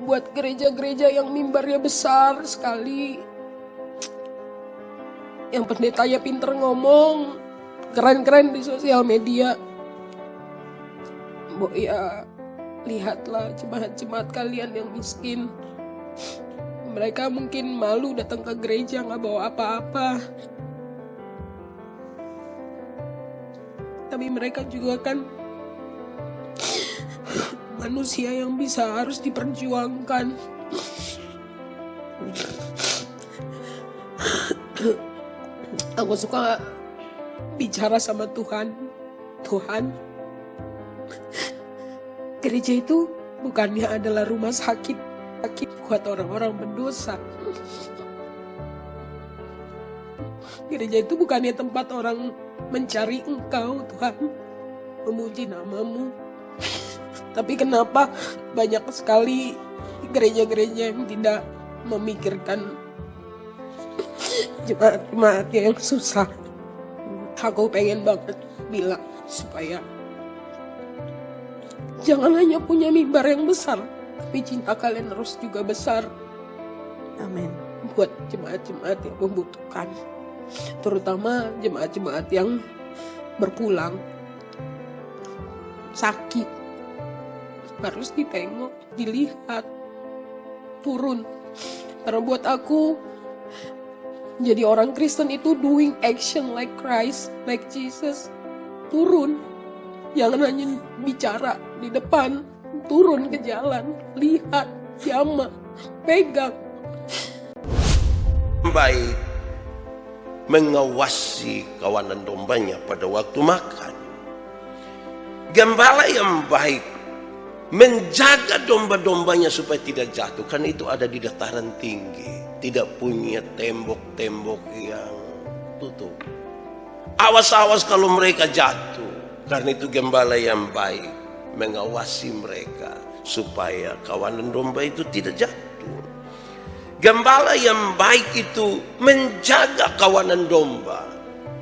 buat gereja-gereja yang mimbarnya besar sekali, yang pendetanya pinter ngomong, keren-keren di sosial media. Ya, lihatlah jemaat-jemaat kalian yang miskin. Mereka mungkin malu datang ke gereja gak bawa apa-apa. Tapi mereka juga kan manusia yang harus diperjuangkan. Aku suka bicara sama Tuhan. Tuhan, gereja itu bukannya adalah rumah sakit buat orang-orang berdosa. Gereja itu bukannya tempat orang mencari Engkau, Tuhan, memuji nama-Mu. Tapi kenapa banyak sekali gereja-gereja yang tidak memikirkan jemaat-jemaatnya yang susah. Aku pengen banget bilang supaya jangan hanya punya mimbar yang besar, tapi cinta kalian harus juga besar. Amin. Buat jemaat-jemaat yang membutuhkan, terutama jemaat-jemaat yang berpulang sakit, harus ditengok, dilihat, turun. Karena buat aku, jadi orang Kristen itu doing action like Christ, like Jesus. Turun, jangan hanya bicara di depan, turun ke jalan, lihat, jamah, pegang. Baik mengawasi kawanan dombanya pada waktu makan. Gembala yang baik menjaga domba-dombanya supaya tidak jatuh, kan itu ada di dataran tinggi, tidak punya tembok-tembok yang tutup. Awas-awas kalau mereka jatuh. Karena itu gembala yang baik mengawasi mereka supaya kawanan domba itu tidak jatuh. Gembala yang baik itu menjaga kawanan domba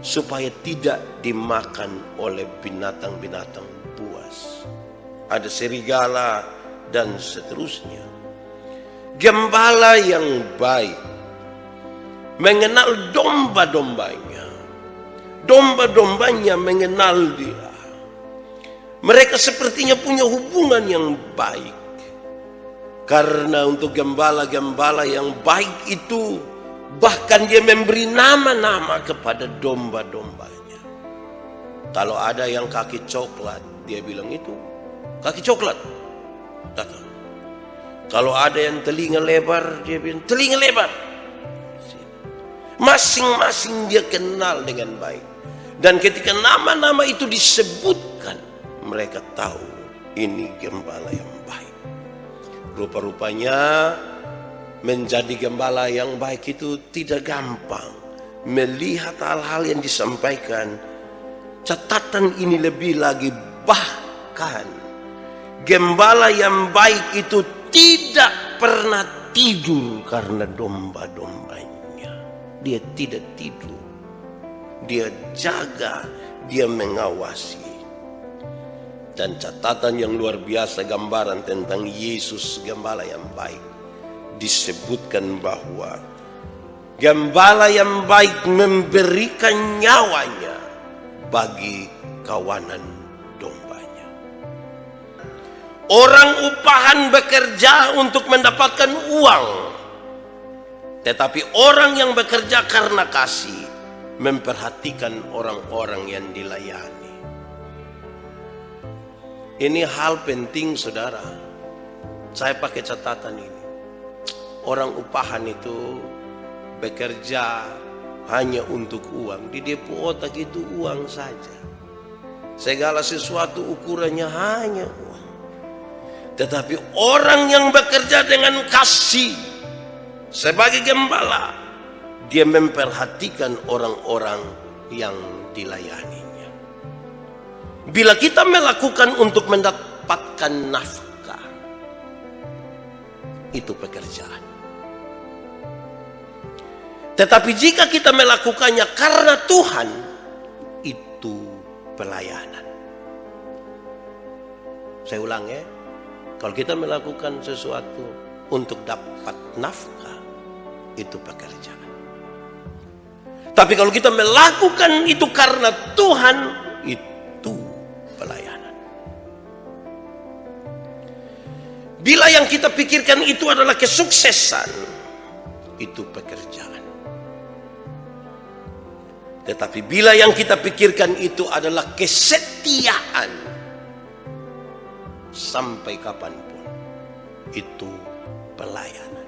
supaya tidak dimakan oleh binatang-binatang buas. Ada serigala dan seterusnya. Gembala yang baik mengenal domba-dombanya. Domba-dombanya mengenal dia. Mereka sepertinya punya hubungan yang baik. Karena untuk gembala-gembala yang baik itu, bahkan dia memberi nama-nama kepada domba-dombanya. Kalau ada yang kaki coklat, dia bilang itu kaki coklat, datang. Kalau ada yang telinga lebar, dia bilang telinga lebar. Masing-masing dia kenal dengan baik. Dan ketika nama-nama itu disebutkan, mereka tahu ini gembala yang baik. Rupa-rupanya menjadi gembala yang baik itu tidak gampang. Melihat hal-hal yang disampaikan, catatan ini lebih lagi, bahkan gembala yang baik itu tidak pernah tidur karena domba-dombanya. Dia tidak tidur. Dia jaga, dia mengawasi. Dan catatan yang luar biasa, gambaran tentang Yesus gembala yang baik. Disebutkan bahwa gembala yang baik memberikan nyawanya bagi kawanan dombanya. Orang upahan bekerja untuk mendapatkan uang, tetapi orang yang bekerja karena kasih memperhatikan orang-orang yang dilayani. Ini hal penting, saudara. Saya pakai catatan ini. Orang upahan itu bekerja hanya untuk uang. Di depo otak itu uang saja. Segala sesuatu ukurannya hanya uang. Tetapi orang yang bekerja dengan kasih sebagai gembala, dia memperhatikan orang-orang yang dilayaninya. Bila kita melakukan untuk mendapatkan nafkah, itu pekerjaan. Tetapi jika kita melakukannya karena Tuhan, itu pelayanan. Saya ulang ya, kalau kita melakukan sesuatu untuk dapat nafkah, itu pekerjaan. Tapi kalau kita melakukan itu karena Tuhan, itu pelayanan. Bila yang kita pikirkan itu adalah kesuksesan, itu pekerjaan. Tetapi bila yang kita pikirkan itu adalah kesetiaan, sampai kapanpun, itu pelayanan.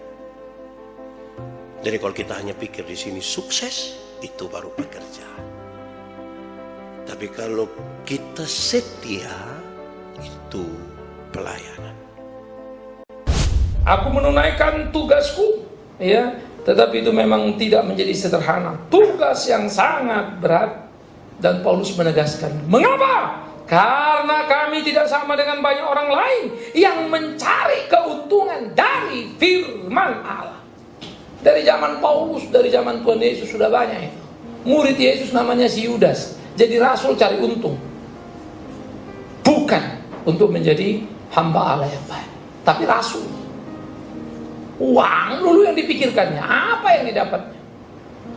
Jadi kalau kita hanya pikir di sini sukses, itu baru pekerjaan. Tapi kalau kita setia, itu pelayanan. Aku menunaikan tugasku, ya, tetapi itu memang tidak menjadi sederhana. Tugas yang sangat berat. Dan Paulus menegaskan, mengapa? Karena kami tidak sama dengan banyak orang lain yang mencari keuntungan dari firman Allah. Dari zaman Paulus, dari zaman Tuhan Yesus sudah banyak itu. Murid Yesus namanya si Yudas. Jadi rasul cari untung. Bukan untuk menjadi hamba Allah yang baik, tapi rasul. Uang dulu yang dipikirkannya, apa yang didapatnya.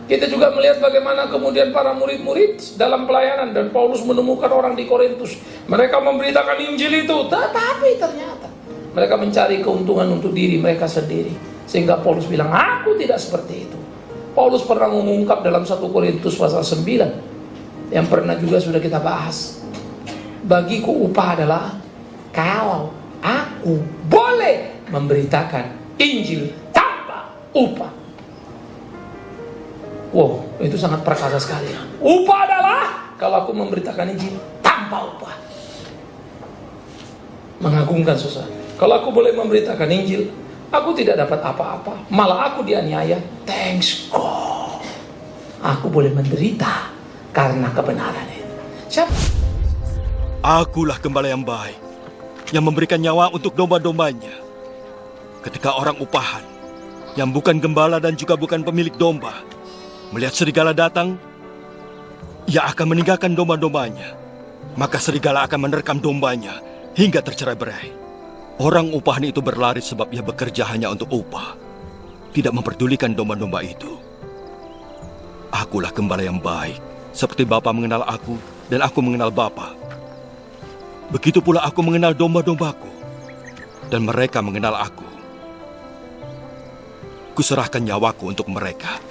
Kita juga melihat bagaimana kemudian para murid-murid dalam pelayanan. Dan Paulus menemukan orang di Korintus. Mereka memberitakan Injil itu, tetapi ternyata mereka mencari keuntungan untuk diri mereka sendiri. Sehingga Paulus bilang, aku tidak seperti itu. Paulus pernah mengungkap dalam 1 Korintus pasal 9, yang pernah juga sudah kita bahas. Bagiku upah adalah kalau aku boleh memberitakan Injil tanpa upah. Wow, itu sangat perkasa sekali. Upah adalah kalau aku memberitakan Injil tanpa upah. Mengagumkan saudara. Kalau aku boleh memberitakan Injil, aku tidak dapat apa-apa, malah aku dianiaya. Thanks God. Aku boleh menderita karena kebenaran itu. Siapa? Akulah gembala yang baik, yang memberikan nyawa untuk domba-dombanya. Ketika orang upahan, yang bukan gembala dan juga bukan pemilik domba, melihat serigala datang, ia akan meninggalkan domba-dombanya. Maka serigala akan menerkam dombanya hingga tercerai-berai. Orang upahan itu berlari sebab ia bekerja hanya untuk upah, tidak memperdulikan domba-domba itu. Akulah gembala yang baik, seperti Bapa mengenal aku dan aku mengenal Bapa. Begitu pula aku mengenal domba-dombaku, dan mereka mengenal aku. Kuserahkan nyawaku untuk mereka.